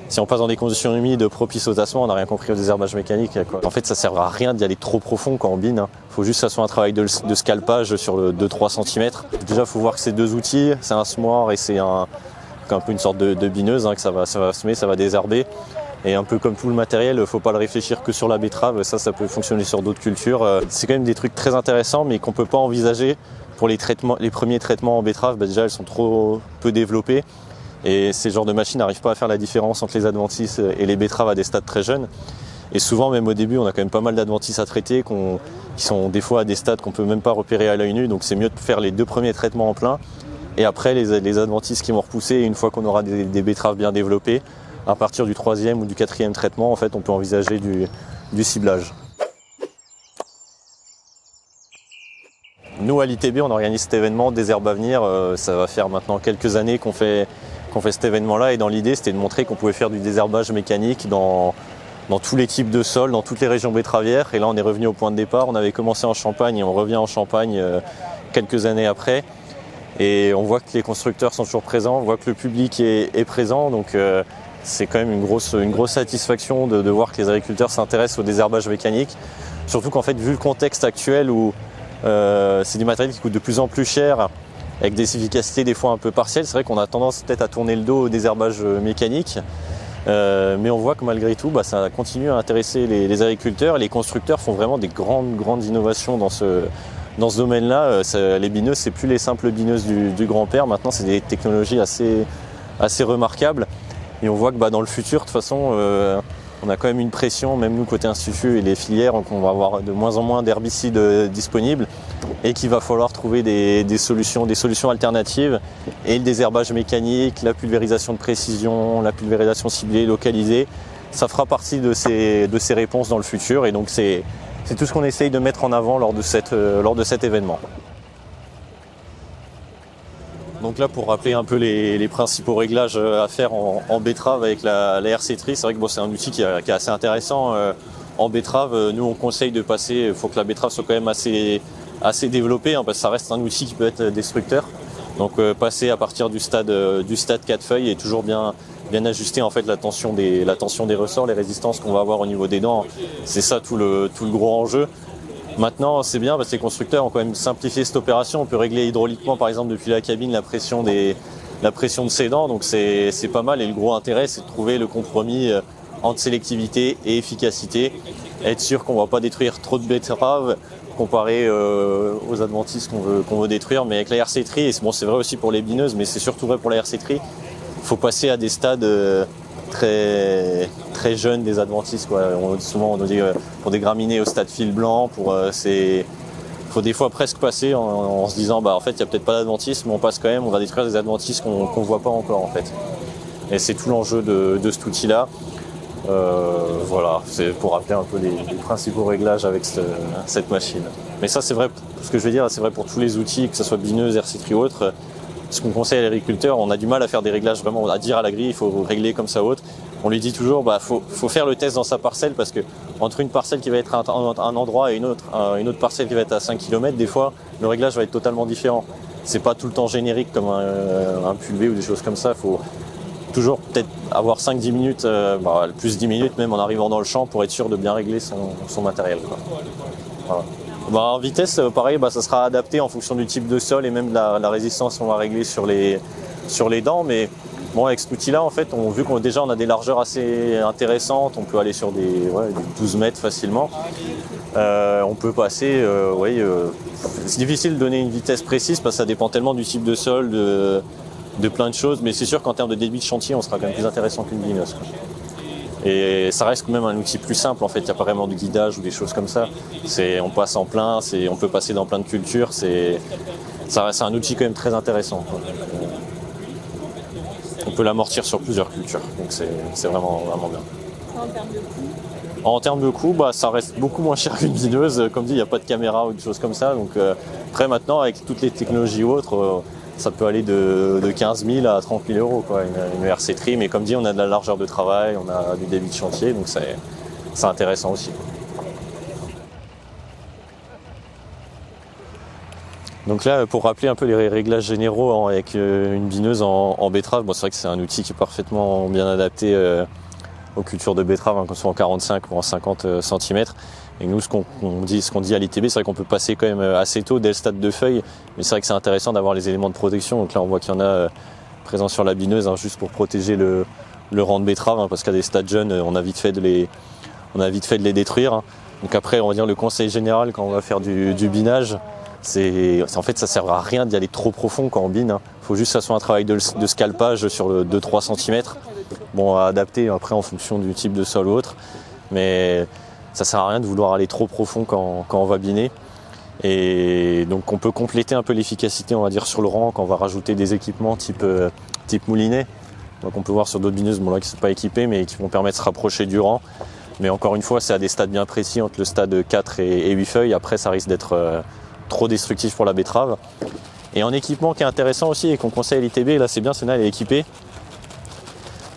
Si on passe dans des conditions humides propices au tassement, on n'a rien compris au désherbage mécanique, quoi. En fait, ça ne sert à rien d'y aller trop profond quand on bine. Il faut juste que ça soit un travail de scalpage sur le 2-3 cm. Déjà, il faut voir que c'est deux outils, c'est un semoir et c'est un peu une sorte de bineuse, que ça va semer, ça va désherber. Et un peu comme tout le matériel, il ne faut pas le réfléchir que sur la betterave, ça peut fonctionner sur d'autres cultures. C'est quand même des trucs très intéressants, mais qu'on ne peut pas envisager pour les premiers traitements en betterave. Déjà, elles sont trop peu développées. Et ces genres de machines n'arrivent pas à faire la différence entre les adventices et les betteraves à des stades très jeunes. Et souvent, même au début, on a quand même pas mal d'adventices à traiter qui sont des fois à des stades qu'on ne peut même pas repérer à l'œil nu. Donc c'est mieux de faire les 2 premiers traitements en plein. Et après, les adventices qui vont repousser, une fois qu'on aura des betteraves bien développées, à partir du 3e ou du 4e traitement, en fait, on peut envisager du ciblage. Nous, à l'ITB, on organise cet événement Désherbe à venir. Ça va faire maintenant quelques années qu'on fait cet événement-là, et dans l'idée, c'était de montrer qu'on pouvait faire du désherbage mécanique dans tous les types de sols, dans toutes les régions betteravières. Et là, on est revenu au point de départ. On avait commencé en Champagne et on revient en Champagne quelques années après. Et on voit que les constructeurs sont toujours présents, on voit que le public est présent. Donc c'est quand même une grosse satisfaction de voir que les agriculteurs s'intéressent au désherbage mécanique. Surtout qu'en fait, vu le contexte actuel où c'est du matériel qui coûte de plus en plus cher, avec des efficacités des fois un peu partielles, c'est vrai qu'on a tendance peut-être à tourner le dos au désherbage mécanique. Mais on voit que malgré tout, ça continue à intéresser les agriculteurs. Les constructeurs font vraiment des grandes innovations dans ce domaine-là. Les bineuses, c'est plus les simples bineuses du grand-père. Maintenant, c'est des technologies assez remarquables. Et on voit que dans le futur, de toute façon, on a quand même une pression, même nous côté institut et les filières, qu'on va avoir de moins en moins d'herbicides disponibles et qu'il va falloir trouver des solutions alternatives. Et le désherbage mécanique, la pulvérisation de précision, la pulvérisation ciblée, localisée, ça fera partie de ces réponses dans le futur. Et donc c'est tout ce qu'on essaye de mettre en avant lors de cet événement. Donc là, pour rappeler un peu les principaux réglages à faire en betterave avec la RC Tri, c'est vrai que c'est un outil qui est assez intéressant. En betterave, nous on conseille de passer, il faut que la betterave soit quand même assez développée, parce que ça reste un outil qui peut être destructeur. Donc passer à partir du stade 4 feuilles et toujours bien ajuster en fait la tension des ressorts, les résistances qu'on va avoir au niveau des dents. C'est ça tout le gros enjeu. Maintenant, c'est bien parce que les constructeurs ont quand même simplifié cette opération. On peut régler hydrauliquement, par exemple, depuis la cabine, la pression de ses dents. Donc c'est pas mal. Et le gros intérêt, c'est de trouver le compromis entre sélectivité et efficacité. Être sûr qu'on ne va pas détruire trop de betteraves comparé aux adventices qu'on veut détruire. Mais avec la RC Tri, et c'est vrai aussi pour les bineuses, mais c'est surtout vrai pour la RC Tri, il faut passer à des stades très jeunes des adventices, quoi. Souvent on nous dit pour des graminées au stade fil blanc, faut des fois presque passer en se disant en fait il n'y a peut-être pas d'adventices, mais on passe quand même, on va détruire des adventices qu'on voit pas encore en fait. Et c'est tout l'enjeu de cet outil-là. Voilà, c'est pour rappeler un peu les principaux réglages avec cette machine. Mais ça c'est vrai, ce que je veux dire, c'est vrai pour tous les outils, que ce soit bineuse, RC Tri ou autre. Ce qu'on conseille à l'agriculteur, on a du mal à faire des réglages vraiment, à dire à l'agri, il faut régler comme ça ou autre. On lui dit toujours, faut faire le test dans sa parcelle, parce que entre une parcelle qui va être à un endroit et une autre parcelle qui va être à 5 km, des fois, le réglage va être totalement différent. C'est pas tout le temps générique comme un pulvé ou des choses comme ça. Il faut toujours peut-être avoir 5-10 minutes, plus 10 minutes même en arrivant dans le champ pour être sûr de bien régler son matériel, quoi. Voilà. En vitesse, pareil, ça sera adapté en fonction du type de sol et même de la résistance qu'on va régler sur les dents. Mais bon, avec cet outil-là, en fait, vu qu'on a des largeurs assez intéressantes, on peut aller sur des 12 mètres facilement. On peut passer, c'est difficile de donner une vitesse précise parce que ça dépend tellement du type de sol, de plein de choses. Mais c'est sûr qu'en termes de débit de chantier, on sera quand même plus intéressant qu'une bineuse, quoi. Et ça reste quand même un outil plus simple, en fait, il n'y a pas vraiment de guidage ou des choses comme ça. On passe en plein, on peut passer dans plein de cultures, ça reste un outil quand même très intéressant, quoi. On peut l'amortir sur plusieurs cultures, donc c'est vraiment bien. En termes de coût, ça reste beaucoup moins cher qu'une bineuse. Comme dit, il n'y a pas de caméra ou des choses comme ça. Donc après maintenant, avec toutes les technologies autres, ça peut aller de 15 000 à 30 000 euros, quoi, une RC Tri. Mais comme dit, on a de la largeur de travail, on a du débit de chantier, donc c'est intéressant aussi. Donc là, pour rappeler un peu les réglages généraux avec une bineuse en betterave, bon, c'est vrai que c'est un outil qui est parfaitement bien adapté aux cultures de betterave, hein, qu'on soit en 45 ou en 50 cm. Et nous, ce qu'on dit à l'ITB, c'est vrai qu'on peut passer quand même assez tôt dès le stade de feuille, mais c'est vrai que c'est intéressant d'avoir les éléments de protection. Donc là, on voit qu'il y en a présents sur la bineuse, hein, juste pour protéger le rang de betterave, hein, parce qu'à des stades jeunes, on a vite fait de les détruire. Hein. Donc après, on va dire le conseil général quand on va faire du binage, en fait, ça sert à rien d'y aller trop profond quand on bine. Hein. Faut juste que ça soit un travail de scalpage sur le 2-3 cm. Bon, à adapter après en fonction du type de sol ou autre. Mais ça sert à rien de vouloir aller trop profond quand on va biner. Et donc on peut compléter un peu l'efficacité, on va dire, sur le rang quand on va rajouter des équipements type moulinet. Donc on peut voir sur d'autres bineuses, bon là qui ne sont pas équipées, mais qui vont permettre de se rapprocher du rang. Mais encore une fois, c'est à des stades bien précis, entre le stade 4 et 8 feuilles. Après, ça risque d'être trop destructif pour la betterave. Et en équipement qui est intéressant aussi et qu'on conseille à l'ITB, là c'est bien, celle-là elle est équipée.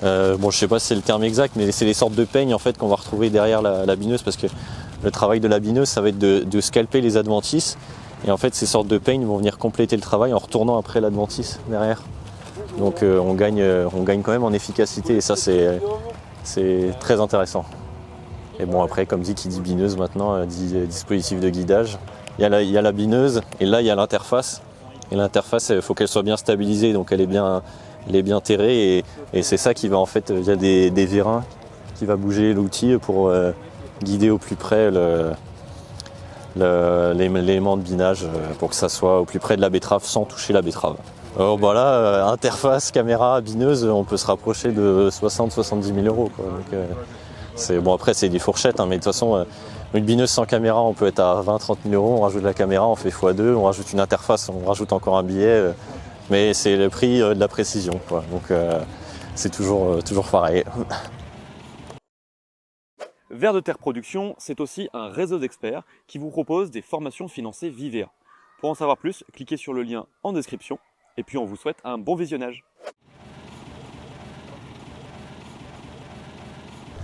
Bon, je sais pas si c'est le terme exact, mais c'est les sortes de peignes en fait qu'on va retrouver derrière la bineuse, parce que le travail de la bineuse, ça va être de scalper les adventices. Et en fait, ces sortes de peignes vont venir compléter le travail en retournant après l'adventice derrière. Donc on gagne quand même en efficacité, et ça c'est très intéressant. Et bon, après, comme dit, qui dit bineuse maintenant, dit dispositif de guidage. Il y a la bineuse, et là il y a l'interface. Et l'interface, il faut qu'elle soit bien stabilisée, donc elle est bien terrée, et c'est ça qui va en fait, il y a des vérins qui va bouger l'outil pour guider au plus près l'élément de binage, pour que ça soit au plus près de la betterave sans toucher la betterave. Alors bah là, interface, caméra, bineuse, on peut se rapprocher de 60-70 000 euros, quoi. Donc, bon, après c'est des fourchettes, hein, mais de toute façon, une bineuse sans caméra, on peut être à 20-30 000 euros, on rajoute la caméra, on fait x2, on rajoute une interface, on rajoute encore un billet, mais c'est le prix de la précision, quoi. Donc c'est toujours pareil. Vers de Terre Production, c'est aussi un réseau d'experts qui vous propose des formations financées Vivea. Pour en savoir plus, cliquez sur le lien en description, et puis on vous souhaite un bon visionnage.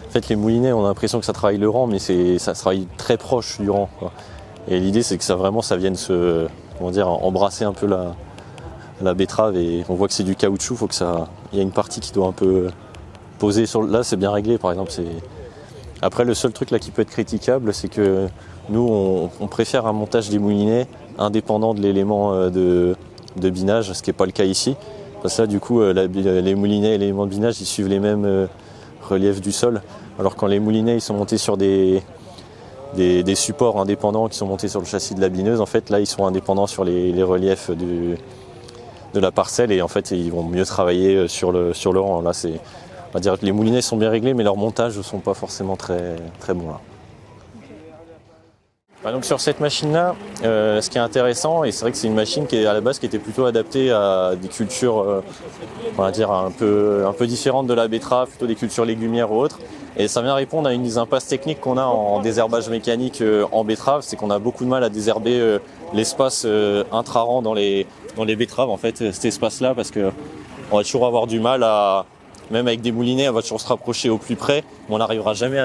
En fait, les moulinets, on a l'impression que ça travaille le rang, mais ça travaille très proche du rang, quoi. Et l'idée, c'est que ça vienne embrasser un peu la betterave, et on voit que c'est du caoutchouc, il y a une partie qui doit un peu poser sur. Là, c'est bien réglé, par exemple. Après, le seul truc là qui peut être critiquable, c'est que nous, on préfère un montage des moulinets indépendant de l'élément de binage, ce qui n'est pas le cas ici. Parce que là, du coup, les moulinets et l'élément de binage, ils suivent les mêmes reliefs du sol. Alors quand les moulinets ils sont montés sur des supports indépendants qui sont montés sur le châssis de la bineuse, en fait là ils sont indépendants sur les reliefs de la parcelle, et en fait ils vont mieux travailler sur le rang. Là on va dire que les moulinets sont bien réglés, mais leurs montages ne sont pas forcément très, très bons là. Donc sur cette machine-là, ce qui est intéressant, et c'est vrai que c'est une machine qui est à la base qui était plutôt adaptée à des cultures, on va dire un peu différentes de la betterave, plutôt des cultures légumières ou autres. Et ça vient répondre à une des impasses techniques qu'on a en désherbage mécanique en betterave, c'est qu'on a beaucoup de mal à désherber l'espace intra-rang dans les betteraves, en fait, cet espace-là, parce que on va toujours avoir du mal même avec des moulinets, on va toujours se rapprocher au plus près, mais on n'arrivera jamais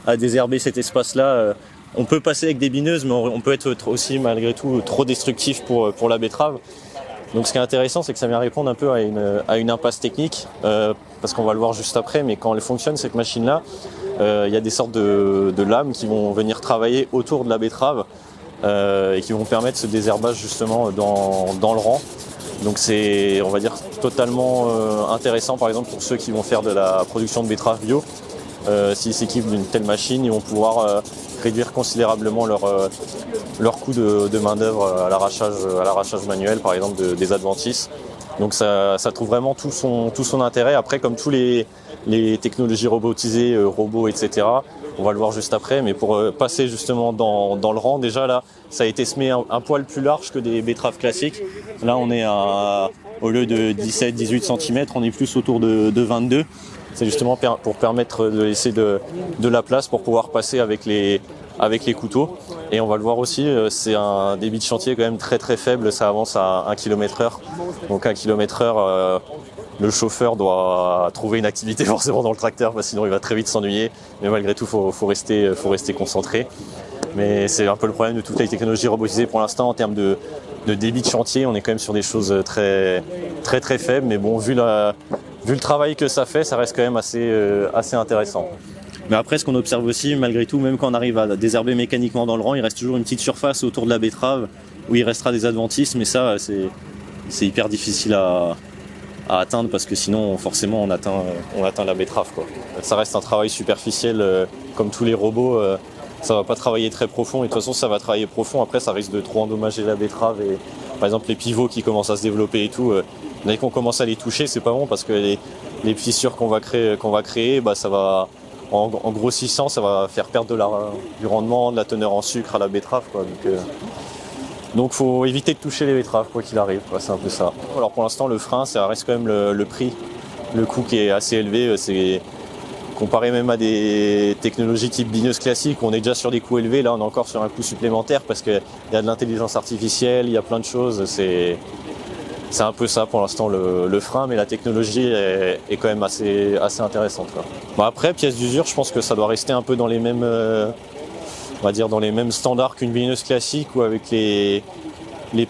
à désherber cet espace-là. On peut passer avec des bineuses, mais on peut être aussi malgré tout trop destructif pour la betterave. Donc ce qui est intéressant, c'est que ça vient répondre un peu à une impasse technique, parce qu'on va le voir juste après, mais quand elle fonctionne, cette machine-là, il y a des sortes de lames qui vont venir travailler autour de la betterave et qui vont permettre ce désherbage justement dans le rang. Donc c'est, on va dire, totalement intéressant, par exemple, pour ceux qui vont faire de la production de betteraves bio. S'ils s'équipent d'une telle machine, ils vont pouvoir réduire considérablement leur coût de main-d'œuvre à l'arrachage manuel, par exemple, des adventices. Donc ça trouve vraiment tout son intérêt. Après, comme tous les technologies robotisées, robots, etc., on va le voir juste après, mais pour passer justement dans le rang, déjà là, ça a été semé un poil plus large que des betteraves classiques. Là, on est au lieu de 17-18 cm, on est plus autour de 22. C'est justement pour permettre de laisser de la place pour pouvoir passer avec les couteaux. Et on va le voir aussi, c'est un débit de chantier quand même très très faible, ça avance à 1 km/h. Donc 1 km/h, le chauffeur doit trouver une activité forcément dans le tracteur, parce que sinon il va très vite s'ennuyer. Mais malgré tout, faut rester concentré. Mais c'est un peu le problème de toutes les technologies robotisées pour l'instant en termes de de débit de chantier, on est quand même sur des choses très faibles, mais bon, vu le travail que ça fait, ça reste quand même assez intéressant. Mais après, ce qu'on observe aussi, malgré tout, même quand on arrive à désherber mécaniquement dans le rang, il reste toujours une petite surface autour de la betterave où il restera des adventices, mais ça, c'est hyper difficile à atteindre parce que sinon, forcément, on atteint la betterave, quoi. Ça reste un travail superficiel, comme tous les robots. Ça va pas travailler très profond, et de toute façon, ça va travailler profond. Après, ça risque de trop endommager la betterave. Et par exemple, les pivots qui commencent à se développer et tout, dès qu'on commence à les toucher, c'est pas bon parce que les fissures qu'on va créer, bah, ça va en grossissant, ça va faire perdre du rendement, de la teneur en sucre à la betterave, quoi. Donc faut éviter de toucher les betteraves quoi qu'il arrive, quoi. C'est un peu ça. Alors pour l'instant le frein ça reste quand même le prix, le coût qui est assez élevé, c'est comparé même à des technologies type bineuse classique où on est déjà sur des coûts élevés, là on est encore sur un coût supplémentaire parce qu'il y a de l'intelligence artificielle, il y a plein de choses, c'est un peu ça pour l'instant le frein, mais la technologie est quand même assez intéressante, quoi. Bon, après pièces d'usure, je pense que ça doit rester un peu dans les mêmes on va dire dans les mêmes standards qu'une bineuse classique ou avec les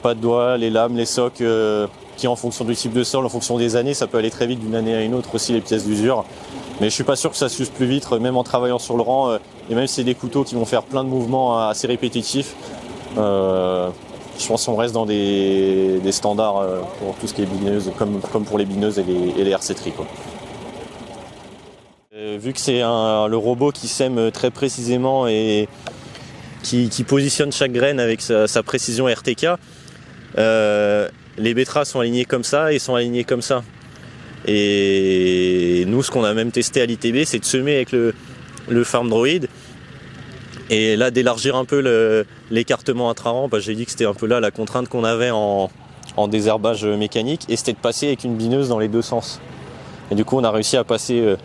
pas de doigts, les lames, les socs qui en fonction du type de sol, en fonction des années, ça peut aller très vite d'une année à une autre aussi les pièces d'usure. Mais je suis pas sûr que ça s'use plus vite, même en travaillant sur le rang, et même si c'est des couteaux qui vont faire plein de mouvements assez répétitifs. Je pense qu'on reste dans des standards pour tout ce qui est bineuse, comme pour les bineuses et les RC-Tri, quoi. Vu que c'est le robot qui sème très précisément et qui positionne chaque graine avec sa précision RTK, les betteraves sont alignées comme ça et sont alignées comme ça. Et nous, ce qu'on a même testé à l'ITB, c'est de semer avec le Farm Droid. Et là, d'élargir un peu l'écartement intra-rang, j'ai dit que c'était un peu là la contrainte qu'on avait en désherbage mécanique, et c'était de passer avec une bineuse dans les deux sens. Et du coup, on a réussi à passer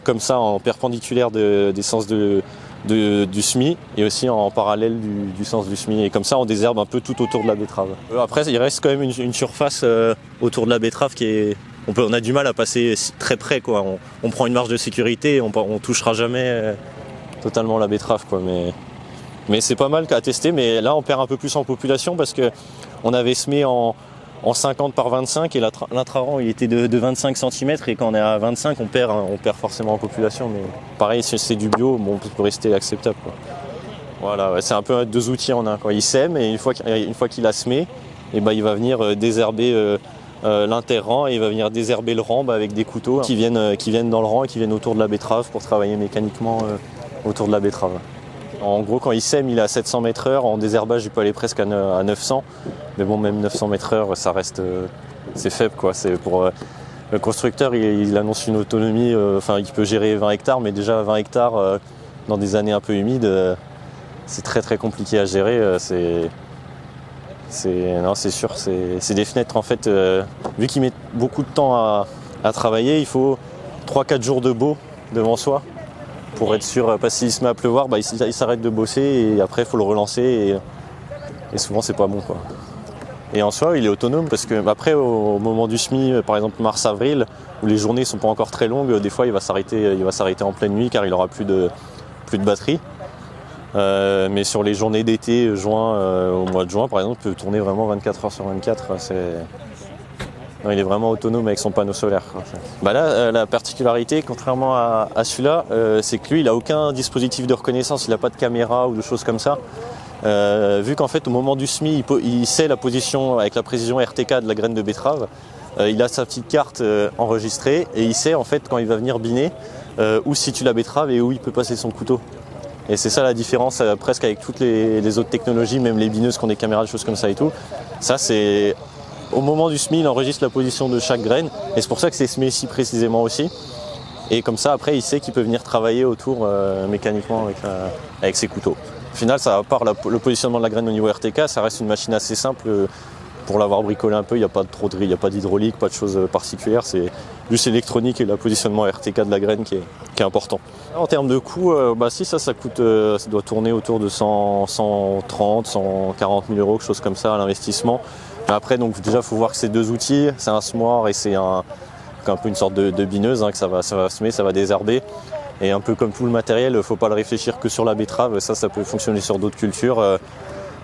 comme ça en perpendiculaire des sens du semis et aussi en parallèle du sens du semis, et comme ça on désherbe un peu tout autour de la betterave. Après il reste quand même une surface autour de la betterave on a du mal à passer très près, quoi. On prend une marge de sécurité et on touchera jamais totalement la betterave, quoi. Mais c'est pas mal à tester, mais là on perd un peu plus en population parce que on avait semé en 50 par 25 et l'intra-rang il était de 25 cm, et quand on est à 25 on perd forcément en population, mais pareil si c'est du bio, bon, on peut rester acceptable, quoi. Voilà, ouais, c'est un peu deux outils en un, quoi. Il sème et une fois qu'il a semé, et il va venir désherber l'inter-rang, et il va venir désherber le rang avec des couteaux qui viennent dans le rang et qui viennent autour de la betterave pour travailler mécaniquement autour de la betterave. En gros, quand il sème, il est à 700 m/h. En désherbage, il peut aller presque à 900. Mais bon, même 900 m/h, ça reste, c'est faible, quoi. C'est pour le constructeur, il annonce une autonomie. Il peut gérer 20 hectares, mais déjà 20 hectares dans des années un peu humides, c'est très très compliqué à gérer. Non, c'est sûr, c'est des fenêtres en fait. Vu qu'il met beaucoup de temps à travailler, il faut 3-4 jours de beau devant soi. Pour être sûr, parce que s'il se met à pleuvoir, il s'arrête de bosser et après il faut le relancer, et souvent c'est pas bon, quoi. Et en soi il est autonome parce que après au moment du semis, par exemple mars-avril, où les journées sont pas encore très longues, des fois il va s'arrêter en pleine nuit car il aura plus de batterie. Mais sur les journées d'été, au mois de juin par exemple, il peut tourner vraiment 24 heures sur 24. Non, il est vraiment autonome avec son panneau solaire, quoi. Là, la particularité, contrairement à celui-là, c'est que lui, il n'a aucun dispositif de reconnaissance, il n'a pas de caméra ou de choses comme ça. Vu qu'en fait, au moment du semis, il sait la position avec la précision RTK de la graine de betterave, il a sa petite carte enregistrée, et il sait en fait quand il va venir biner où se situe la betterave et où il peut passer son couteau. Et c'est ça la différence presque avec toutes les autres technologies, même les bineuses qui ont des caméras, des choses comme ça et tout. Ça, c'est au moment du semis, il enregistre la position de chaque graine, et c'est pour ça que c'est semé ici précisément aussi. Et comme ça, après, il sait qu'il peut venir travailler autour mécaniquement avec ses couteaux. Au final, ça, à part le positionnement de la graine au niveau RTK, ça reste une machine assez simple. Pour l'avoir bricolé un peu, il n'y a pas de trop de drill, il n'y a pas d'hydraulique, pas de choses particulières. C'est juste l'électronique et le positionnement RTK de la graine qui est important. En termes de coût, ça coûte, ça doit tourner autour de 130, 140 000 euros, quelque chose comme ça à l'investissement. Après, donc déjà, il faut voir que c'est deux outils, c'est un semoir et c'est un peu une sorte de bineuse, que ça va semer, ça va désherber. Et un peu comme tout le matériel, il ne faut pas le réfléchir que sur la betterave, ça peut fonctionner sur d'autres cultures.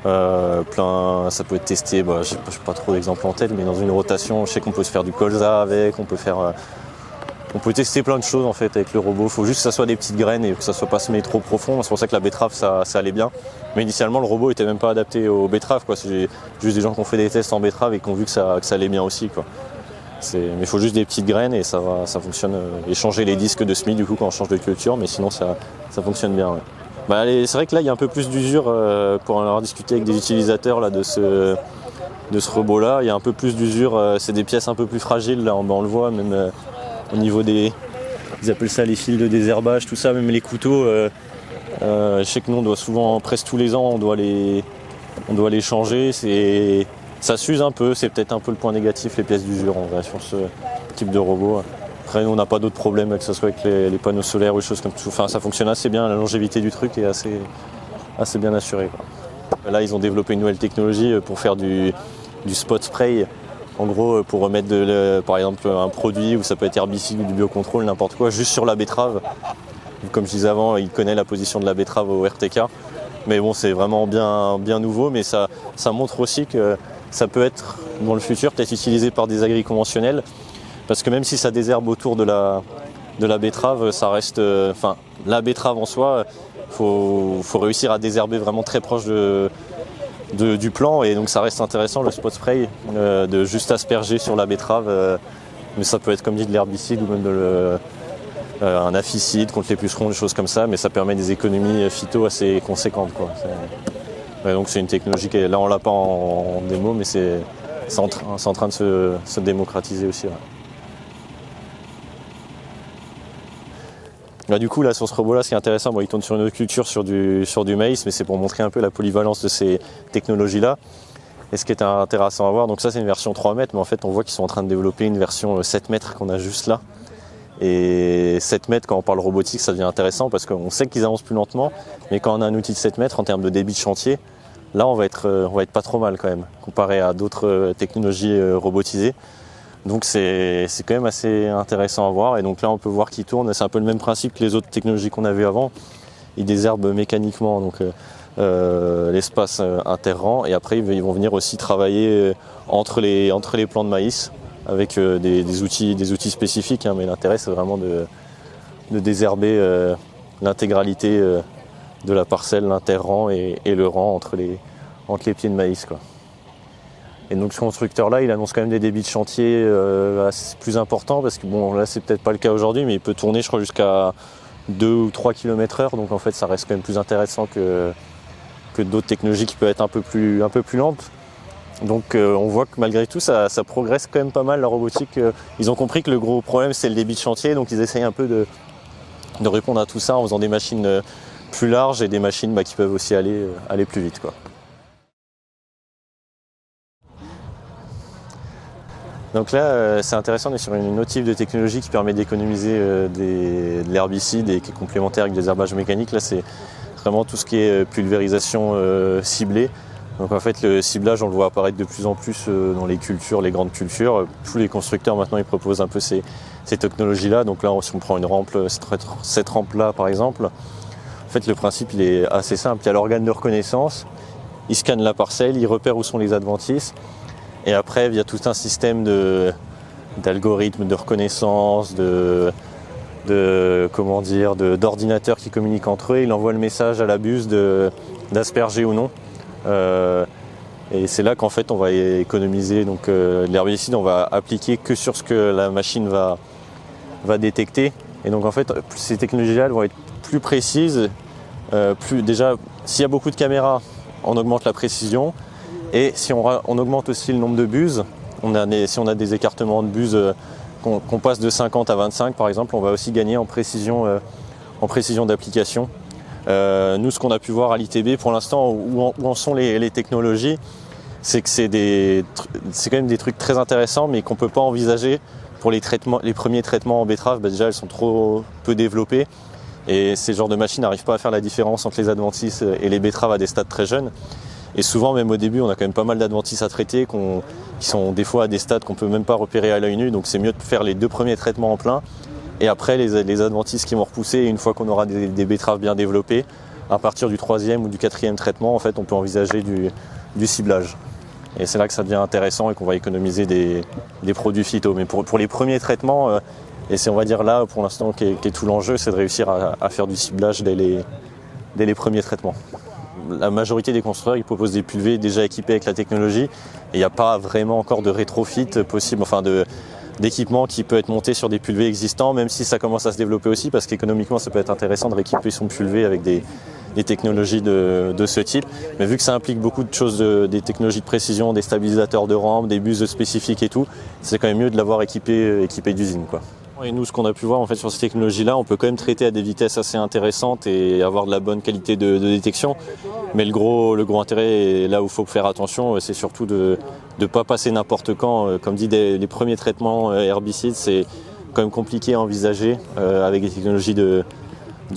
Ça peut être testé, j'ai pas trop d'exemples en tête, mais dans une rotation, je sais qu'on peut se faire du colza avec, on peut tester plein de choses en fait avec le robot. Il faut juste que ça soit des petites graines et que ça soit pas semé trop profond. C'est pour ça que la betterave ça allait bien. Mais initialement le robot était même pas adapté aux betteraves, quoi. C'est juste des gens qui ont fait des tests en betterave et qui ont vu que ça allait bien aussi, quoi. Mais il faut juste des petites graines et ça fonctionne. Et changer les disques de semis du coup quand on change de culture, mais sinon ça fonctionne bien. Ouais. C'est vrai que là il y a un peu plus d'usure pour en avoir discuté avec des utilisateurs là, de ce robot là. Il y a un peu plus d'usure, c'est des pièces un peu plus fragiles là, on le voit même. Au niveau ils appellent ça les fils de désherbage, tout ça, même les couteaux. Je sais que nous, on doit souvent, presque tous les ans, on doit les changer. Ça s'use un peu, c'est peut-être un peu le point négatif, les pièces d'usure en vrai, sur ce type de robot. Après, nous, on n'a pas d'autres problèmes, que ce soit avec les panneaux solaires ou des choses comme ça. Enfin, ça fonctionne assez bien, la longévité du truc est assez bien assurée, quoi. Là, ils ont développé une nouvelle technologie pour faire du spot spray. En gros, pour remettre par exemple un produit, ou ça peut être herbicide ou du biocontrôle, n'importe quoi, juste sur la betterave. Comme je disais avant, il connaît la position de la betterave au RTK. Mais bon, c'est vraiment bien nouveau, mais ça montre aussi que ça peut être, dans le futur, peut-être utilisé par des agriculteurs conventionnels. Parce que même si ça désherbe autour de la betterave, ça reste... la betterave en soi, faut réussir à désherber vraiment très proche du plan, et donc ça reste intéressant le spot spray de juste asperger sur la betterave, mais ça peut être comme dit de l'herbicide ou même un afficide contre les pucerons, des choses comme ça, mais ça permet des économies phyto assez conséquentes, quoi. Donc c'est une technologie qui là on l'a pas en démo, mais c'est en train de se démocratiser aussi. Ouais. Du coup là sur ce robot là, ce qui est intéressant, il tourne sur une autre culture, sur du maïs, mais c'est pour montrer un peu la polyvalence de ces technologies là. Et ce qui est intéressant à voir, donc ça c'est une version 3 mètres, mais en fait on voit qu'ils sont en train de développer une version 7 mètres qu'on a juste là. Et 7 mètres, quand on parle robotique, ça devient intéressant parce qu'on sait qu'ils avancent plus lentement, mais quand on a un outil de 7 mètres en termes de débit de chantier, là on va être pas trop mal quand même, comparé à d'autres technologies robotisées. Donc c'est quand même assez intéressant à voir, et donc là on peut voir qu'il tourne, c'est un peu le même principe que les autres technologies qu'on a vues avant. Ils désherbent mécaniquement donc l'espace interrand, et après ils vont venir aussi travailler entre les plants de maïs avec des outils spécifiques, mais l'intérêt c'est vraiment de désherber l'intégralité de la parcelle, l'interrang et le rang entre les pieds de maïs, quoi. Et donc ce constructeur-là, il annonce quand même des débits de chantier plus importants, parce que bon, là c'est peut-être pas le cas aujourd'hui, mais il peut tourner je crois jusqu'à 2 ou 3 km/h, donc en fait ça reste quand même plus intéressant que d'autres technologies qui peuvent être un peu plus lentes. Donc on voit que malgré tout ça progresse quand même pas mal la robotique. Ils ont compris que le gros problème c'est le débit de chantier, donc ils essayent un peu de répondre à tout ça en faisant des machines plus larges et des machines qui peuvent aussi aller plus vite, quoi. Donc là, c'est intéressant, on est sur une autre type de technologie qui permet d'économiser de l'herbicide et qui est complémentaire avec des herbages mécaniques. Là, c'est vraiment tout ce qui est pulvérisation ciblée. Donc en fait, le ciblage, on le voit apparaître de plus en plus dans les cultures, les grandes cultures. Tous les constructeurs maintenant, ils proposent un peu ces technologies-là. Donc là, si on prend une rampe, cette rampe-là par exemple, en fait, le principe, il est assez simple. Il y a l'organe de reconnaissance, il scanne la parcelle, il repère où sont les adventices. Et après, il y a tout un système d'algorithmes de reconnaissance, d'ordinateurs qui communiquent entre eux. Il envoie le message à la buse d'asperger ou non. Et c'est là qu'en fait on va économiser l'herbicide, on va appliquer que sur ce que la machine va détecter. Et donc en fait ces technologies-là vont être plus précises. Déjà, s'il y a beaucoup de caméras, on augmente la précision. Et si on augmente aussi le nombre de buses, si on a des écartements de buses qu'on passe de 50 à 25 par exemple, on va aussi gagner en précision d'application. Nous, ce qu'on a pu voir à l'ITB pour l'instant, où en sont les technologies, c'est que c'est quand même des trucs très intéressants, mais qu'on ne peut pas envisager pour les premiers traitements en betterave. Déjà, elles sont trop peu développées, et ces genres de machines n'arrivent pas à faire la différence entre les adventices et les betteraves à des stades très jeunes. Et souvent, même au début, on a quand même pas mal d'adventices à traiter qui sont des fois à des stades qu'on peut même pas repérer à l'œil nu. Donc c'est mieux de faire les 2 premiers traitements en plein. Et après, les adventices qui vont repousser, une fois qu'on aura des betteraves bien développées, à partir du 3e ou du 4e traitement, en fait, on peut envisager du ciblage. Et c'est là que ça devient intéressant et qu'on va économiser des produits phyto. Mais pour les premiers traitements, et c'est on va dire là pour l'instant qui est tout l'enjeu, c'est de réussir à faire du ciblage dès les premiers traitements. La majorité des constructeurs ils proposent des pulvées déjà équipées avec la technologie et il n'y a pas vraiment encore de rétrofit possible, enfin d'équipement qui peut être monté sur des pulvées existants, même si ça commence à se développer aussi parce qu'économiquement ça peut être intéressant de rééquiper son pulvé avec des technologies de ce type. Mais vu que ça implique beaucoup de choses, des technologies de précision, des stabilisateurs de rampe, des buses spécifiques et tout, c'est quand même mieux de l'avoir équipé d'usine, quoi. Et nous, ce qu'on a pu voir en fait sur ces technologies-là, on peut quand même traiter à des vitesses assez intéressantes et avoir de la bonne qualité de détection. Mais le gros intérêt, et là où il faut faire attention, c'est surtout de ne pas passer n'importe quand. Comme dit, les premiers traitements herbicides, c'est quand même compliqué à envisager avec des technologies de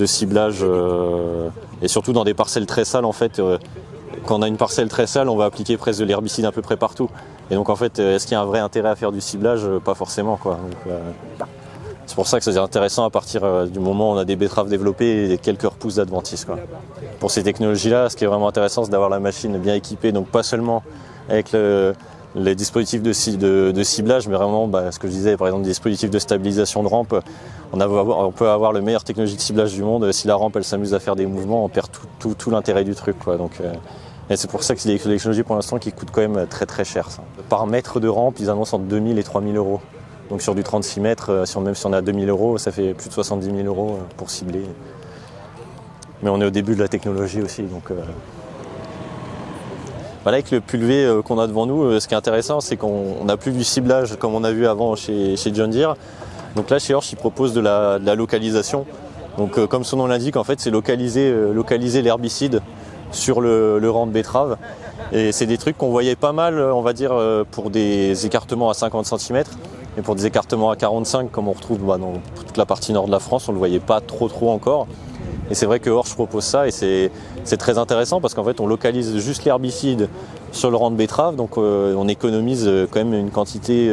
ciblage et surtout dans des parcelles très sales. En fait, quand on a une parcelle très sale, on va appliquer presque de l'herbicide à peu près partout. Et donc en fait, est-ce qu'il y a un vrai intérêt à faire du ciblage? Pas forcément, quoi. Donc, c'est pour ça que c'est intéressant à partir du moment où on a des betteraves développées et quelques repousses d'adventices, quoi. Pour ces technologies-là, ce qui est vraiment intéressant, c'est d'avoir la machine bien équipée, donc pas seulement avec les dispositifs de ciblage, mais vraiment, ce que je disais, par exemple, des dispositifs de stabilisation de rampe. On peut avoir le meilleur technologie de ciblage du monde. Si la rampe, elle s'amuse à faire des mouvements, on perd tout l'intérêt du truc, quoi. Donc, et c'est pour ça que c'est des technologies pour l'instant qui coûtent quand même très très cher, ça. Par mètre de rampe, ils annoncent entre 2000 et 3000 euros. Donc sur du 36 mètres, même si on a 2000 euros, ça fait plus de 70 000 euros pour cibler. Mais on est au début de la technologie aussi. Donc, voilà, avec le pulvé qu'on a devant nous, ce qui est intéressant, c'est qu'on n'a plus du ciblage comme on a vu avant chez John Deere. Donc là, chez Horsch, ils proposent de la localisation. Donc comme son nom l'indique, en fait, c'est localiser l'herbicide sur le rang de betterave. Et c'est des trucs qu'on voyait pas mal, on va dire, pour des écartements à 50 cm. Et pour des écartements à 45, comme on retrouve dans toute la partie nord de la France, on ne le voyait pas trop encore. Et c'est vrai que Horsch propose ça et c'est très intéressant parce qu'en fait on localise juste l'herbicide sur le rang de betterave, donc on économise quand même une quantité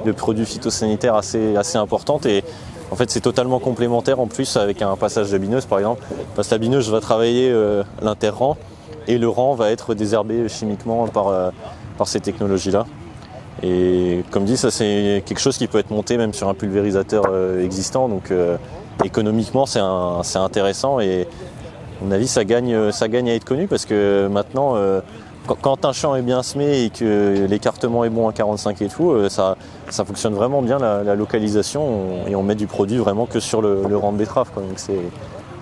de produits phytosanitaires assez importante. Et en fait c'est totalement complémentaire en plus avec un passage de bineuse par exemple, parce que la bineuse va travailler l'inter-rang et le rang va être désherbé chimiquement par ces technologies-là. Et comme dit, ça c'est quelque chose qui peut être monté même sur un pulvérisateur existant, donc économiquement c'est intéressant et à mon avis ça gagne à être connu parce que maintenant quand un champ est bien semé et que l'écartement est bon à 45 et tout, ça fonctionne vraiment bien la localisation et on met du produit vraiment que sur le rang de betterave, quoi. Donc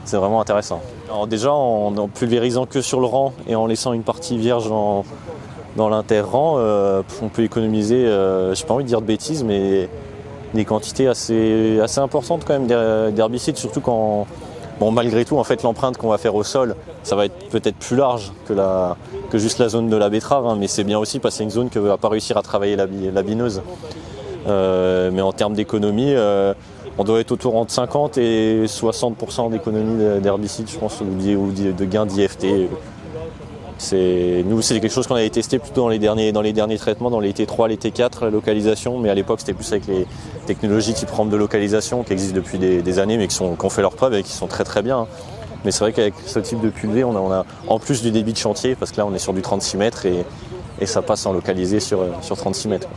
c'est vraiment intéressant. Alors déjà en pulvérisant que sur le rang et en laissant une partie vierge dans l'inter-rang, on peut économiser, j'ai pas envie de dire de bêtises, mais des quantités assez importantes quand même d'herbicides, surtout quand, malgré tout, en fait, l'empreinte qu'on va faire au sol, ça va être peut-être plus large que juste la zone de la betterave, hein, mais c'est bien aussi parce que c'est une zone que va pas réussir à travailler la bineuse. Mais en termes d'économie, on doit être autour entre 50 et 60% d'économie d'herbicides, je pense, ou de gains d'IFT. C'est quelque chose qu'on avait testé plutôt dans les derniers traitements, dans les T3, les T4, la localisation, mais à l'époque c'était plus avec les technologies type rampe de localisation qui existent depuis des années mais qui ont fait leurs preuves et qui sont très très bien. Mais c'est vrai qu'avec ce type de pulvé, on a en plus du débit de chantier, parce que là on est sur du 36 mètres et ça passe en localisé sur 36 mètres.